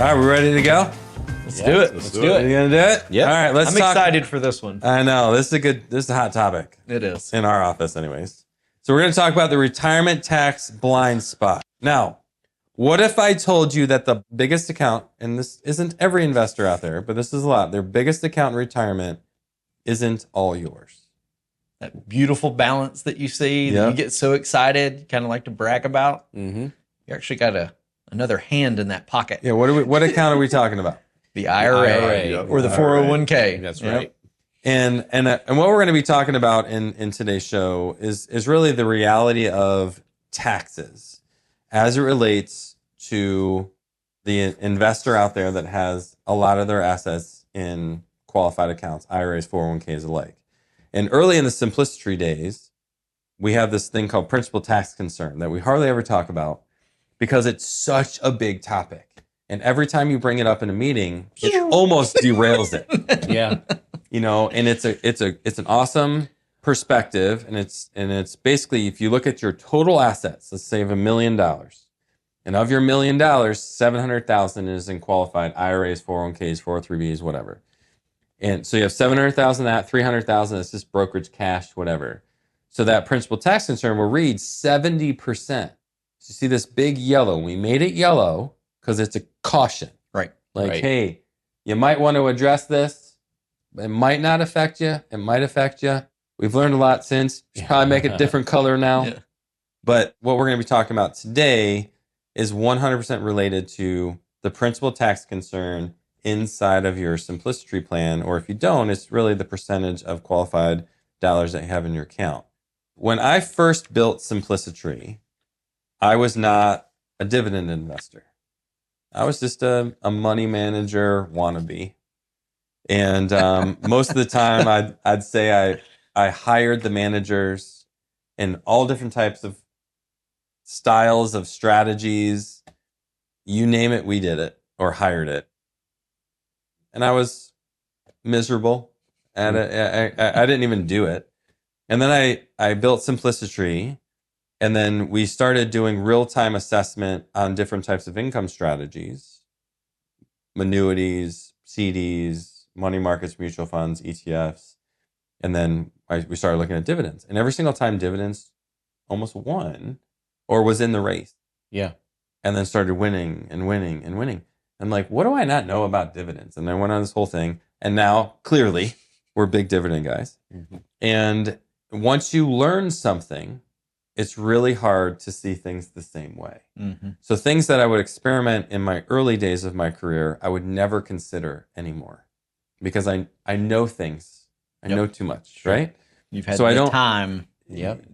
right, we ready to go? Let's do it. Let's do it. You gonna do it? Yeah. All right, let's I'm talk. excited for this one. I know this is a hot topic. It is. In our office, anyways. So we're gonna talk about the retirement tax blind spot. Now, what if I told you that the biggest account, and this isn't every investor out there, but this is a lot, their biggest account in retirement isn't all yours? That beautiful balance that you see, that Yep. you get so excited, kind of like to brag about. Mm-hmm. You actually got another hand in that pocket. Yeah. What account are we talking about? The IRA, yep. or the 401k. That's Yep. right. And what we're going to be talking about in today's show is really the reality of taxes as it relates to the investor out there that has a lot of their assets in qualified accounts, IRAs, 401ks alike. And early in the simplicity days, we have this thing called principal tax concern that we hardly ever talk about because it's such a big topic. And every time you bring it up in a meeting, it almost derails it. Yeah. You know, and it's an awesome perspective, and it's basically, if you look at your total assets, let's say of $1 million, and of your $1 million, 700,000 is in qualified IRAs, 401ks, 403bs, whatever. And so you have 700,000 that, 300,000 is just brokerage, cash, whatever. So that principal tax concern will read 70%. So you see this big yellow. We made it yellow because it's a caution. Right. Like, Right. hey, you might want to address this. It might not affect you. It might affect you. We've learned a lot since. You should probably make a different color now. Yeah. But what we're going to be talking about today is 100% related to the principal tax concern inside of your simplicity plan. Or if you don't, it's really the percentage of qualified dollars that you have in your account. When I first built Simplicity, I was not a dividend investor. I was just a money manager wannabe. And most of the time, I'd say I hired the managers in all different types of styles of strategies. You name it, we did it or hired it. And I was miserable at it. I didn't even do it. And then I built Simplicity. And then we started doing real-time assessment on different types of income strategies, annuities, CDs, money markets, mutual funds, ETFs. And then we started looking at dividends. And every single time dividends almost won or was in the race. Yeah. And then started winning and winning and winning. I'm like, what do I not know about dividends? And I went on this whole thing. And now, clearly, we're big dividend guys. Mm-hmm. And once you learn something, it's really hard to see things the same way. Mm-hmm. So things that I would experiment in my early days of my career, I would never consider anymore because I know things. I know too much, right? You've had So I the don't- time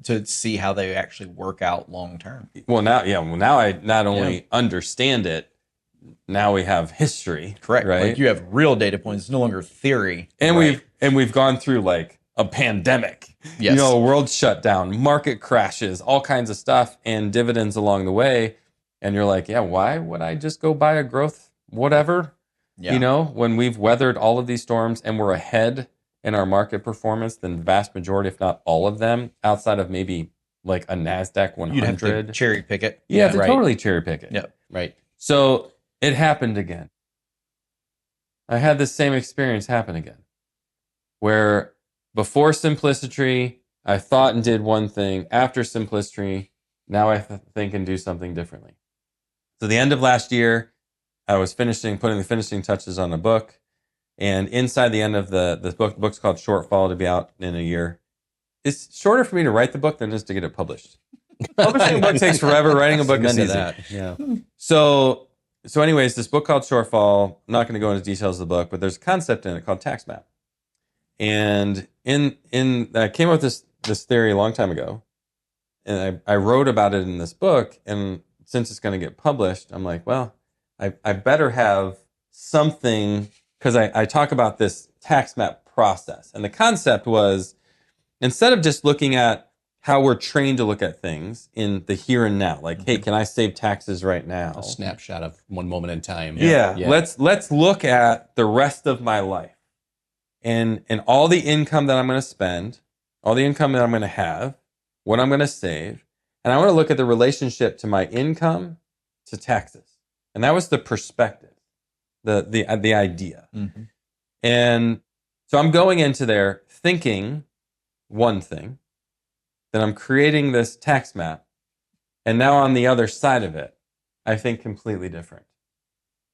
to see how they actually work out long term. Well, now I not only understand it, now we have history. Correct. Right. Like you have real data points. It's no longer theory. And Right. we've gone through like a pandemic. Yes. You know, a world shutdown, market crashes, all kinds of stuff, and dividends along the way. And you're like, yeah, why would I just go buy a growth whatever? Yeah. You know, when we've weathered all of these storms and we're ahead in our market performance than the vast majority, if not all of them, outside of maybe like a NASDAQ 100. You'd have to cherry pick it. You have to right. totally cherry pick it. Yep. Right. So it happened again. I had the same experience happen again, where before Simplicity, I thought and did one thing. After Simplicity, now I think and do something differently. So the end of last year, I was putting the finishing touches on a book. And inside the end of the book's called Shortfall, to be out in a year. It's shorter for me to write the book than just to get it published. Publishing a book takes forever. Writing a book is None easy. of that. Yeah. So anyways, this book called Shortfall, I'm not going to go into details of the book, but there's a concept in it called tax map. And I came up with this theory a long time ago, and I wrote about it in this book. And since it's going to get published, I'm like, well, I better have something, because I talk about this tax map process. And the concept was, instead of just looking at how we're trained to look at things in the here and now, like, hey, can I save taxes right now? A snapshot of one moment in time. Yeah. Let's look at the rest of my life and all the income that I'm going to spend, all the income that I'm going to have, what I'm going to save, and I want to look at the relationship to my income to taxes. And that was the perspective. the idea. Mm-hmm. And so I'm going into there thinking one thing, then I'm creating this tax map, and now on the other side of it, I think completely different.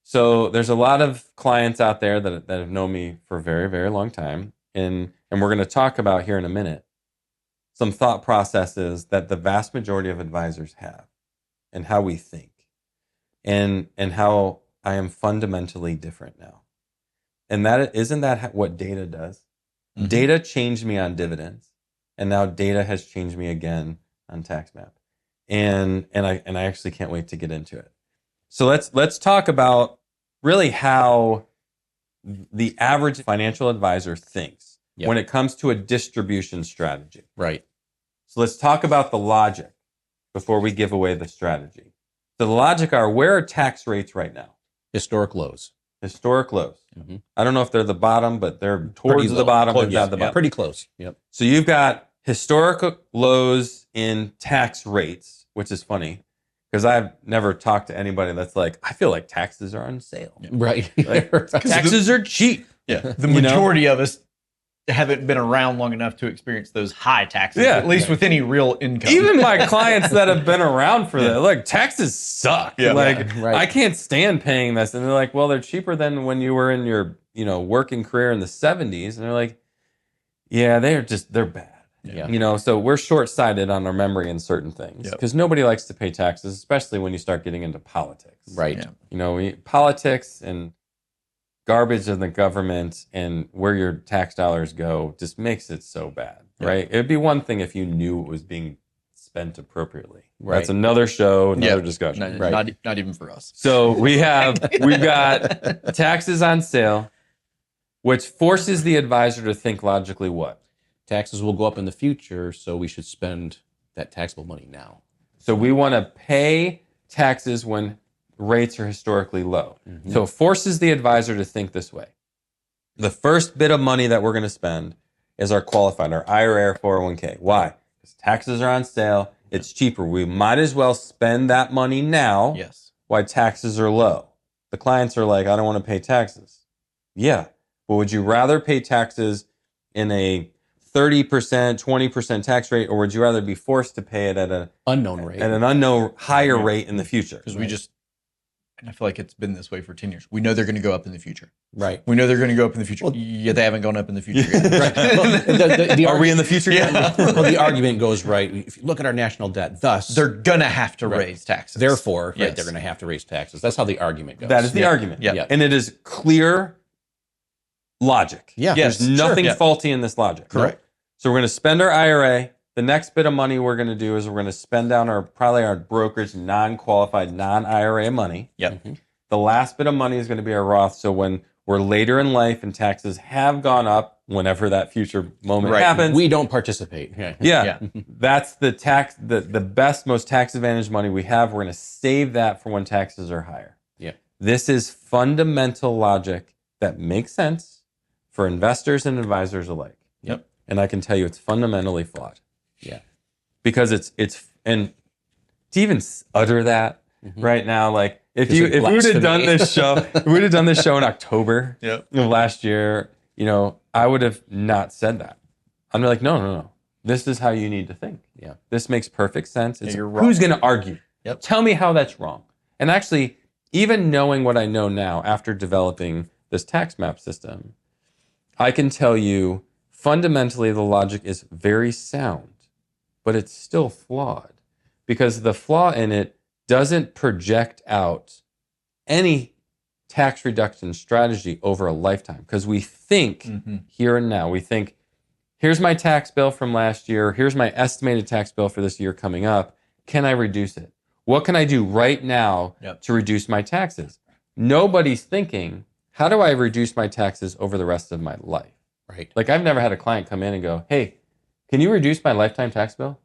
So there's a lot of clients out there that have known me for a very, very long time, and we're going to talk about here in a minute some thought processes that the vast majority of advisors have, and how we think, and how I am fundamentally different now. And isn't that what data does? Mm-hmm. Data changed me on dividends, and now data has changed me again on tax map. And I actually can't wait to get into it. So let's talk about really how the average financial advisor thinks when it comes to a distribution strategy. Right. So let's talk about the logic before we give away the strategy. So the logic are, where are tax rates right now? Historic lows. Historic lows. Mm-hmm. I don't know if they're the bottom, but they're towards the bottom. Close, if not the bottom. Pretty close. Yep. So you've got historic lows in tax rates, which is funny because I've never talked to anybody that's like, I feel like taxes are on sale. Right. Like, taxes are cheap. Yeah. The majority of us haven't been around long enough to experience those high taxes, at least with any real income. Even my clients that have been around for that, like, taxes suck. Yeah. Like, Right. I can't stand paying this. And they're like, well, they're cheaper than when you were in your, working career in the 70s. And they're like, yeah, they're bad. Yeah. So we're short-sighted on our memory in certain things because nobody likes to pay taxes, especially when you start getting into politics. Right. Yeah. Politics and garbage in the government and where your tax dollars go just makes it so bad, right? It'd be one thing if you knew it was being spent appropriately. Right. That's another show, another discussion. Not even for us. So we've got taxes on sale, which forces the advisor to think logically what? Taxes will go up in the future, so we should spend that taxable money now. So we want to pay taxes when rates are historically low. Mm-hmm. So it forces the advisor to think this way. The first bit of money that we're going to spend is our qualified, our IRA or 401k. Why? Because taxes are on sale. It's cheaper. We might as well spend that money now. Yes. While taxes are low. The clients are like, I don't want to pay taxes. Yeah. But would you rather pay taxes in a 30%, 20% tax rate, or would you rather be forced to pay it at an unknown rate, higher rate in the future? Because and I feel like it's been this way for 10 years. We know they're going to go up in the future. Right. We know they're going to go up in the future. Well, yeah, they haven't gone up in the future yet. Right. Well, are we in the future yet? Well, the argument goes, right, if you look at our national debt, thus they're going to have to raise taxes. Therefore, they're going to have to raise taxes. That's how the argument goes. That is the argument. Yeah. And it is clear logic. Yeah. There's nothing faulty in this logic. Correct. So we're going to spend our IRA. The next bit of money we're going to do is we're going to spend down our brokerage, non-qualified, non-IRA money. Yep. Mm-hmm. The last bit of money is going to be our Roth. So when we're later in life and taxes have gone up, whenever that future moment happens, we don't participate. Yeah. That's the best, most tax advantage money we have. We're going to save that for when taxes are higher. Yeah. This is fundamental logic that makes sense for investors and advisors alike. Yep. And I can tell you it's fundamentally flawed. Yeah. Because and to even utter that right now, like if we would have done this show in October of last year, I would have not said that. I'd be like, no. This is how you need to think. Yeah. This makes perfect sense. You're wrong. Who's going to argue? Yep. Tell me how that's wrong. And actually, even knowing what I know now after developing this tax map system, I can tell you fundamentally the logic is very sound, but it's still flawed because the flaw in it doesn't project out any tax reduction strategy over a lifetime because we think here and now. We think, here's my tax bill from last year. Here's my estimated tax bill for this year coming up. Can I reduce it? What can I do right now to reduce my taxes? Nobody's thinking, how do I reduce my taxes over the rest of my life? Right. Like I've never had a client come in and go, hey, can you reduce my lifetime tax bill?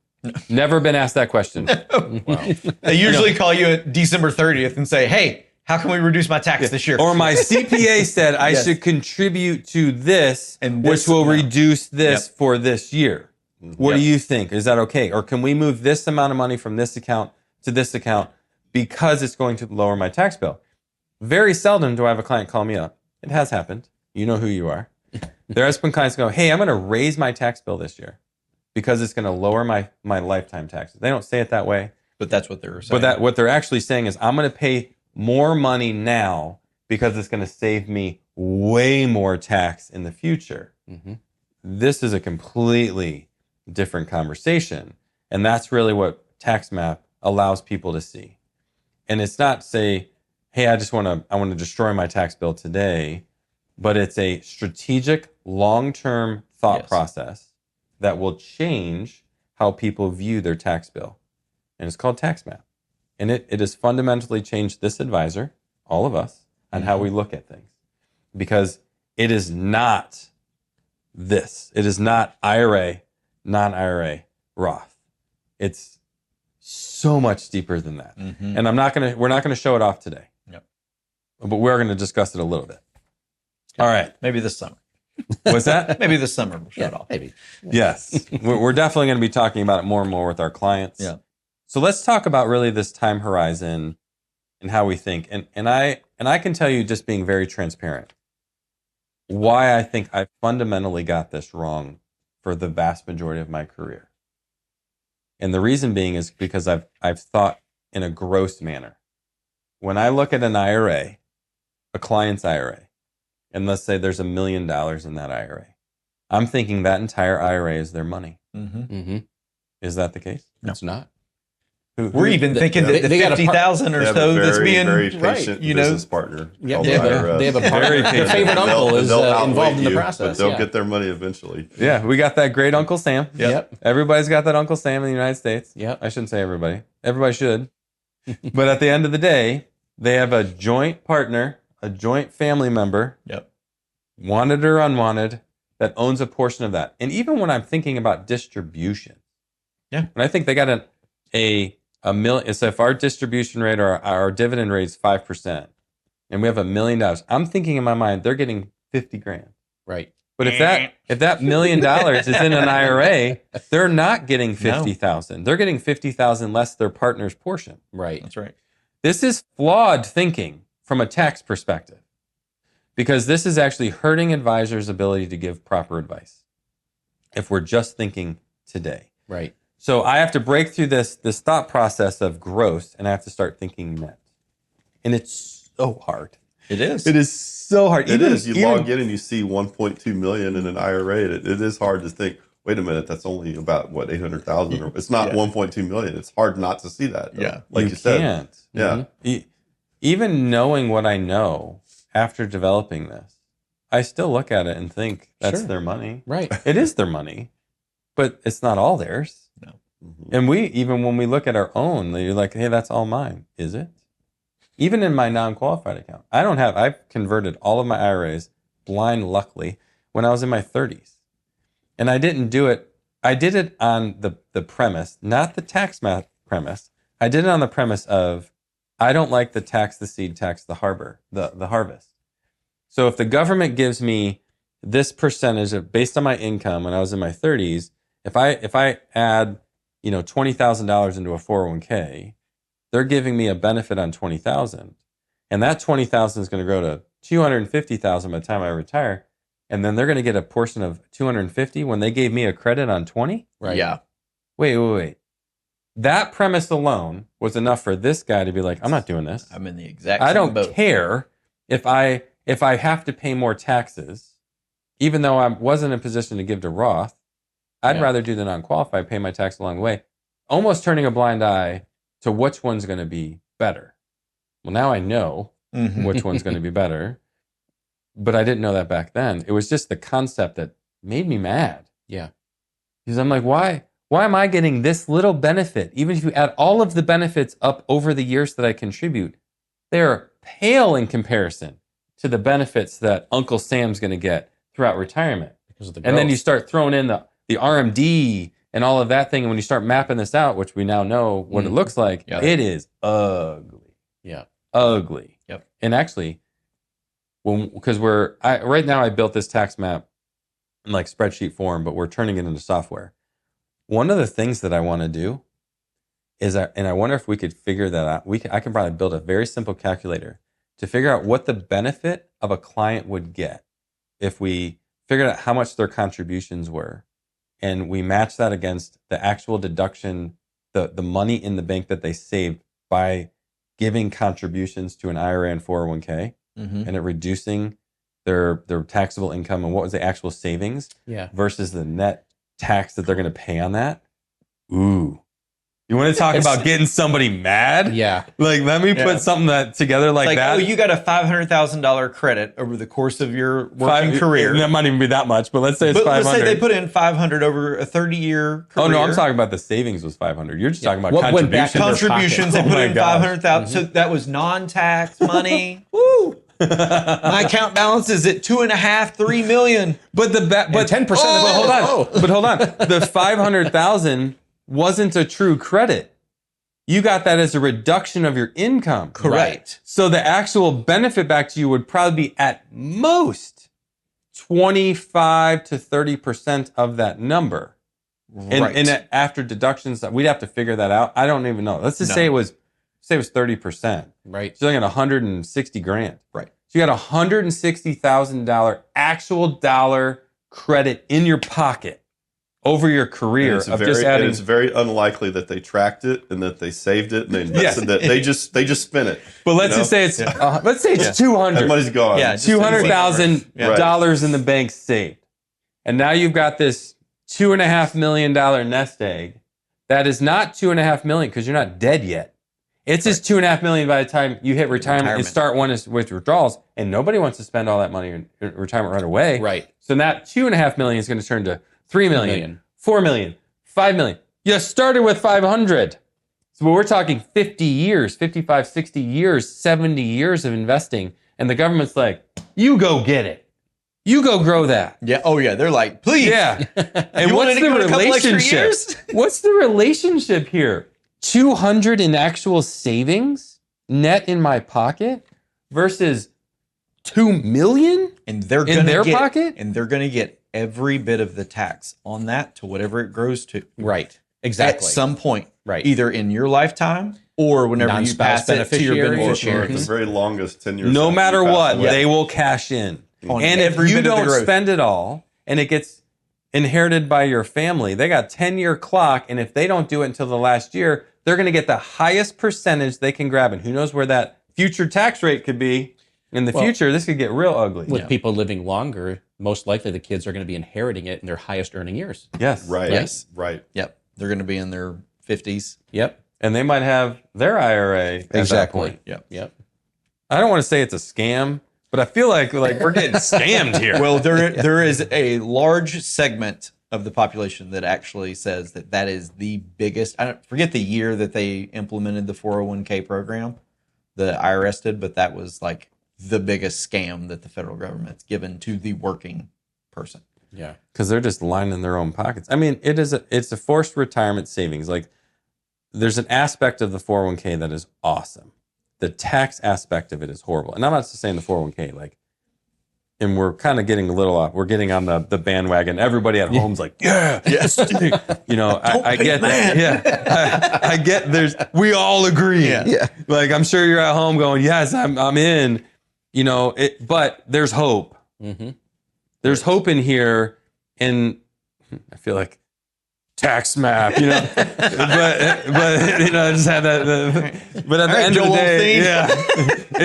Never been asked that question. Wow. They usually call you at December 30th and say, hey, how can we reduce my tax this year? Or my CPA said I should contribute to this, and which will reduce this for this year. What do you think? Is that okay? Or can we move this amount of money from this account to this account because it's going to lower my tax bill? very seldom do I have a client call me up. It has happened. You know who you are. There has been clients go, hey, I'm going to raise my tax bill this year because it's going to lower my lifetime taxes. They don't say it that way. But that's what they're saying. But what they're actually saying is, I'm going to pay more money now because it's going to save me way more tax in the future. Mm-hmm. This is a completely different conversation. And that's really what TaxMap allows people to see. And it's not say, hey, I want to destroy my tax bill today, but it's a strategic, long-term thought process that will change how people view their tax bill. And it's called TaxMap. And it has fundamentally changed this advisor, all of us, on how we look at things. Because it is not this. It is not IRA, non-IRA, Roth. It's so much deeper than that. And we're not gonna show it off today. Yep. But we're gonna discuss it a little bit. All right. Maybe this summer. What's that? Maybe this summer we'll show it off. Maybe. Yes. We're definitely going to be talking about it more and more with our clients. Yeah. So let's talk about really this time horizon and how we think. And I can tell you, just being very transparent, why I think I fundamentally got this wrong for the vast majority of my career. And the reason being is because I've thought in a gross manner. When I look at an IRA, a client's IRA, and let's say there's $1 million in that IRA, I'm thinking that entire IRA is their money. Is that the case? No. It's not. We're even thinking that the 50,000 or so that's being very patient business partner. Yeah, they have a very their favorite uncle is involved in the process. But they'll get their money eventually. Yeah, we got that great Uncle Sam. Yep. Everybody's got that Uncle Sam in the United States. Yep. I shouldn't say everybody. Everybody should. But at the end of the day, they have a joint partner, a joint family member, wanted or unwanted, that owns a portion of that. And even when I'm thinking about distribution, when I think they got a million, so if our distribution rate or our dividend rate is 5%, and we have $1 million, I'm thinking in my mind they're getting 50 grand. Right. But if that $1 million is in an IRA, they're not getting 50,000. They're getting 50,000 less their partner's portion. Right. That's right. This is flawed thinking from a tax perspective, because this is actually hurting advisors' ability to give proper advice if we're just thinking today. Right. So I have to break through this thought process of gross, and I have to start thinking net. And it's so hard. It is. It is so hard. It is. You log in and you see 1.2 million in an IRA. It is hard to think, wait a minute, that's only about, what, 800,000? It's not 1.2 million. It's hard not to see that. Though. Yeah. Like you said. Can't. Yeah. Even knowing what I know after developing this, I still look at it and think that's their money. Right. It is their money, but it's not all theirs. No. And even when we look at our own, you're like, hey, that's all mine. Is it? Even in my non-qualified account, I've converted all of my IRAs blind luckily when I was in my 30s. And I didn't do it. I did it on the premise, not the tax math premise. I did it on the premise of, I don't like the tax the seed, tax the harvest. So if the government gives me this percentage based on my income when I was in my 30s, if I add, $20,000 into a 401k, they're giving me a benefit on 20,000, and that 20,000 is going to grow to 250,000 by the time I retire, and then they're going to get a portion of 250 when they gave me a credit on 20. Right. Yeah. Wait. That premise alone was enough for this guy to be like, I'm not doing this. I'm in the exact I same don't boat. care if I have to pay more taxes, even though I wasn't in a position to give to Roth. I'd rather do the non-qualified, pay my tax along the way, almost turning a blind eye to which one's going to be better. Well, now I know which one's going to be better, but I didn't know that back then. It was just the concept that made me mad. Yeah. Because I'm like, why am I getting this little benefit? Even if you add all of the benefits up over the years that I contribute, they're pale in comparison to the benefits that Uncle Sam's going to get throughout retirement. Because of the And then growth. you start throwing in the RMD and all of that thing. And when you start mapping this out, which we now know what it looks like, it is ugly. Yeah. Ugly. Yep. And actually, because right now I built this tax map in like spreadsheet form, but we're turning it into software. One of the things that I want to do is, and I wonder if we could figure that out. I can probably build a very simple calculator to figure out what the benefit of a client would get if we figured out how much their contributions were, and we match that against the actual deduction, the money in the bank that they saved by giving contributions to an IRA and 401k, and it reducing their taxable income, and what was the actual savings versus the net tax that they're going to pay on that. Ooh. You want to talk about getting somebody mad? Yeah. Like, let me put something together like that. Oh, you got a $500,000 credit over the course of your working career. That might even be that much, but let's say it's 500. Let's say they put in 500 over a 30-year career. Oh, no, I'm talking about the savings was 500. You're just talking about What went back contributions. They Oh put my in gosh. 500,000. So that was non-tax money. Woo! My account balance is at 2.5, 3 million. But 10% of it. But hold on. The 500,000 wasn't a true credit. You got that as a reduction of your income. Correct. Right. So the actual benefit back to you would probably be at most 25 to 30% of that number. Right. And after deductions, we'd have to figure that out. I don't even know. Let's just say it was 30%. Right. So you got 160 grand. Right. So you got $160,000 actual dollar credit in your pocket over your career And it's very unlikely that they tracked it and that they saved it and they invested that. They just spent it. But let's just say it's let's say it's 200. That money's gone. Yeah, $200,000 in the bank saved, and now you've got this $2.5 million nest egg. That is not $2.5 million because you're not dead yet. It's just $2.5 million by the time you hit retirement and start one is with withdrawals, and nobody wants to spend all that money in retirement right away. Right. So that $2.5 million is going to turn to $3 million, $4 million, $5 million. You started with 500. So we're talking 50 years, 55, 60 years, 70 years of investing, and the government's like, you go get it. You go grow that. Yeah. Oh, yeah. They're like, please. Yeah. And what's the relationship? What's the relationship here? 200 in actual savings net in my pocket versus 2 million and they're in their pocket? And they're going to get every bit of the tax on that to whatever it grows to. Right. Exactly. At some point. Right. Either in your lifetime or whenever you pass it to your beneficiary. beneficiary. Or at the very longest 10 years. No matter what, away. they will cash in. On And if every you bit of the don't growth. spend it all and it gets inherited by your family, they got 10-year clock, and if they don't do it until the last year, they're going to get the highest percentage they can grab. And who knows where that future tax rate could be in the future. This could get real ugly. With people living longer, most likely the kids are going to be inheriting it in their highest earning years. Yes. Right. Yes. Right. Yep. They're going to be in their 50s. Yep. And they might have their IRA at that point. Yep. Yep. I don't want to say it's a scam, but I feel like we're getting scammed here. Well, there is a large segment of the population that actually says that is the biggest. I don't forget the year that they implemented the 401k program, the IRS did, but that was like the biggest scam that the federal government's given to the working person. Yeah. Because they're just lining their own pockets. I mean, it's a forced retirement savings. Like, there's an aspect of the 401k that is awesome. The tax aspect of it is horrible. And I'm not just saying the 401k, and we're kind of getting a little off. We're getting on the bandwagon. Everybody at home's like, yes. I get that. Yeah. I get we all agree. Yeah. Like, I'm sure you're at home going, yes, I'm in, but there's hope. Mm-hmm. There's hope in here. And I feel like tax map, but I just had that. But at the end of the day,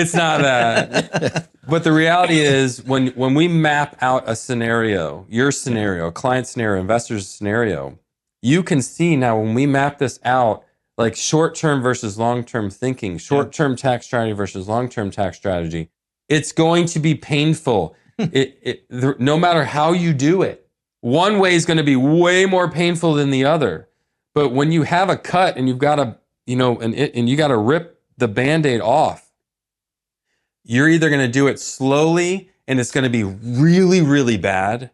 it's not that. But the reality is, when we map out a scenario, your scenario, client scenario, investor's scenario, you can see now when we map this out, like short-term versus long-term thinking, short-term tax strategy versus long-term tax strategy, it's going to be painful. No matter how you do it. One way is going to be way more painful than the other. But when you have a cut and you've got to, and you got to rip the Band-Aid off, you're either going to do it slowly and it's going to be really, really bad,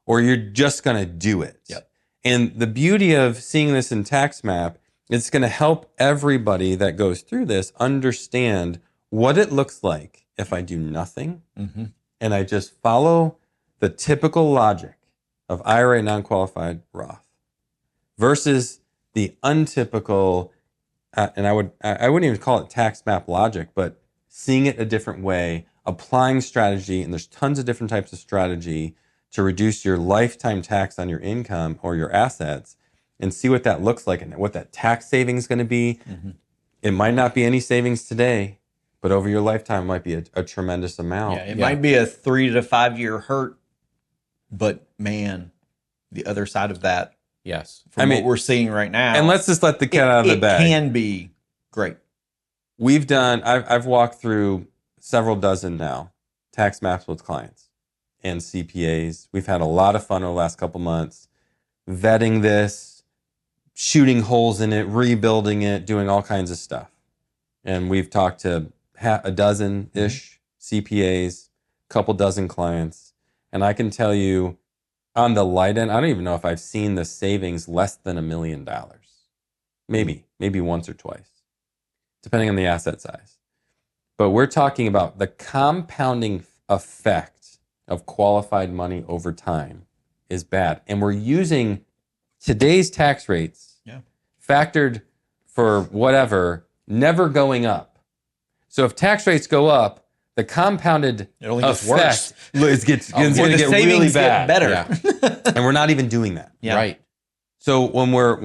or you're just going to do it. Yep. And the beauty of seeing this in Tax Map, it's going to help everybody that goes through this understand what it looks like if I do nothing and I just follow the typical logic of IRA non-qualified Roth versus the untypical, and I wouldn't even call it tax map logic, but seeing it a different way, applying strategy, and there's tons of different types of strategy to reduce your lifetime tax on your income or your assets, and see what that looks like and what that tax savings is going to be. It might not be any savings today, but over your lifetime it might be a tremendous amount. Yeah, it might be a 3 to 5 year hurt, but man, the other side of that, Yes. from what we're seeing right now, And let's just let the cat out of the bag. It can be great. I've walked through several dozen now tax maps with clients and CPAs. We've had a lot of fun over the last couple months vetting this, shooting holes in it, rebuilding it, doing all kinds of stuff. And we've talked to a dozen-ish CPAs, a couple dozen clients. And I can tell you on the light end, I don't even know if I've seen the savings less than $1 million. Maybe once or twice, depending on the asset size. But we're talking about the compounding effect of qualified money over time is bad. And we're using today's tax rates factored for whatever, never going up. So if tax rates go up, the compounded It only gets effect worse. it's going to get really savings bad. get better. Yeah. And we're not even doing that. Yeah. Right. So when we're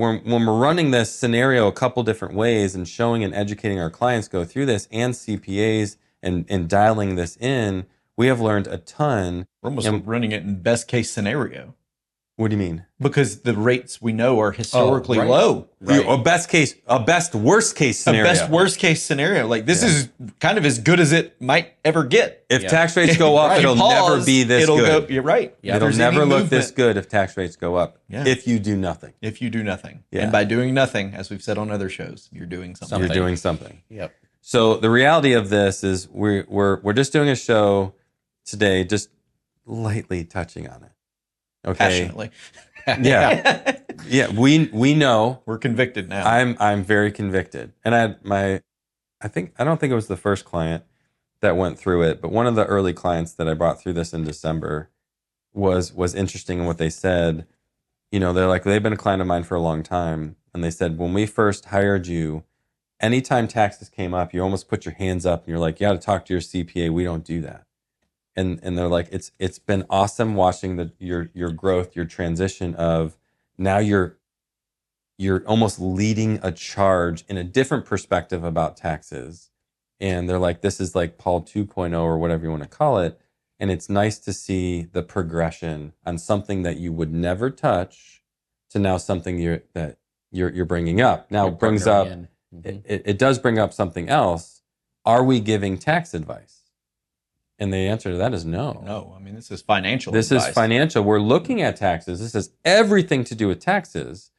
running this scenario a couple different ways and showing and educating our clients go through this and CPAs and dialing this in, we have learned a ton. We're almost running it in best case scenario What do you mean? because the rates we know are historically right. low. Right. A best worst case scenario. A best worst case scenario. Like this is kind of as good as it might ever get. If tax rates go up, it'll never be this good. You're right. Yeah. It'll There's never any look this movement. good if tax rates go up. Yeah. If you do nothing. If you do nothing. Yeah. And by doing nothing, as we've said on other shows, you're doing something. You're doing something. Yep. So the reality of this is we're just doing a show today, just lightly touching on it. Okay. Passionately. Yeah. Yeah. We know. We're convicted now. I'm very convicted. And I don't think it was the first client that went through it, but one of the early clients that I brought through this in December was interesting in what they said. You know, they've been a client of mine for a long time. And they said, when we first hired you, anytime taxes came up, you almost put your hands up and you're like, you got to talk to your CPA. We don't do that. And they're like, it's been awesome watching your growth, your transition of now you're almost leading a charge in a different perspective about taxes. And they're like, this is like Paul 2.0 or whatever you want to call it. And it's nice to see the progression on something that you would never touch to now something you're bringing up. Now it brings up, it does bring up something else. Are we giving tax advice? And the answer to that is no. No, I mean, this is financial This advice. is financial. We're looking at taxes. This has everything to do with taxes.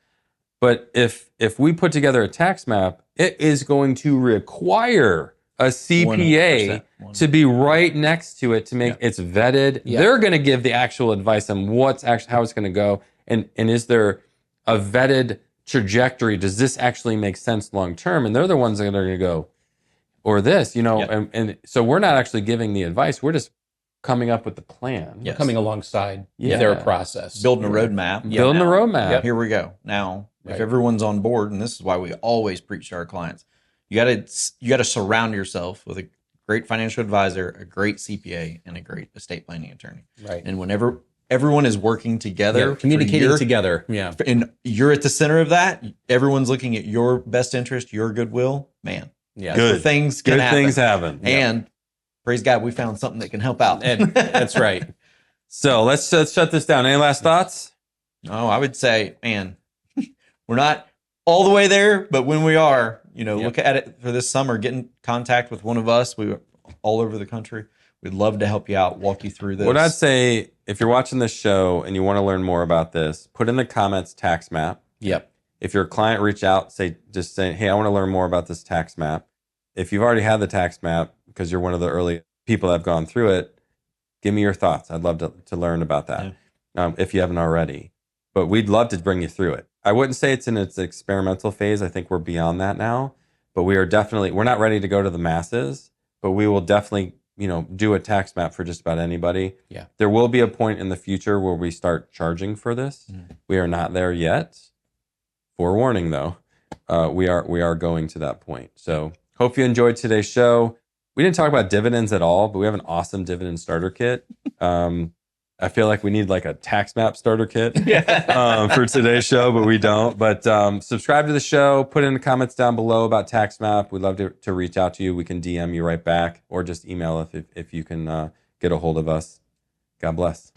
But if we put together a tax map, it is going to require a CPA 100%. to be right next to it to make it's vetted. Yeah. They're going to give the actual advice on what's actually how it's going to go, and is there a vetted trajectory? Does this actually make sense long term? And they're the ones that are going to go, or this, you know. Yep. And so we're not actually giving the advice. We're just coming up with the plan. Yes. Coming alongside Yeah. their process. Building a roadmap. Building a roadmap. Here we go. Now, Right. if everyone's on board, and this is why we always preach to our clients, you got to surround yourself with a great financial advisor, a great CPA, and a great estate planning attorney. Right. And whenever everyone is working together, Yeah, communicating for your- together. Yeah. and you're at the center of that, everyone's looking at your best interest, your goodwill, man. Yeah. That's where Good. things can Good happen. things happen. And praise God, we found something that can help out. And that's right. So let's shut this down. Any last thoughts? No, I would say, man, we're not all the way there, but when we are, look at it for this summer, get in contact with one of us. We were all over the country. We'd love to help you out, walk you through this. What I'd say, if you're watching this show and you want to learn more about this, put in the comments tax map. Yep. If your client reach out, just say, hey, I want to learn more about this tax map. If you've already had the tax map, because you're one of the early people that have gone through it, give me your thoughts. I'd love to learn about that if you haven't already. But we'd love to bring you through it. I wouldn't say it's in its experimental phase. I think we're beyond that now. But we're not ready to go to the masses, but we will definitely, do a tax map for just about anybody. Yeah. There will be a point in the future where we start charging for this. We are not there yet. Forewarning though, we are going to that point. So hope you enjoyed today's show. We didn't talk about dividends at all, but we have an awesome dividend starter kit. I feel like we need like a tax map starter kit for today's show, but we don't. But subscribe to the show. Put in the comments down below about tax map. We'd love to reach out to you. We can DM you right back or just email if you can get a hold of us. God bless.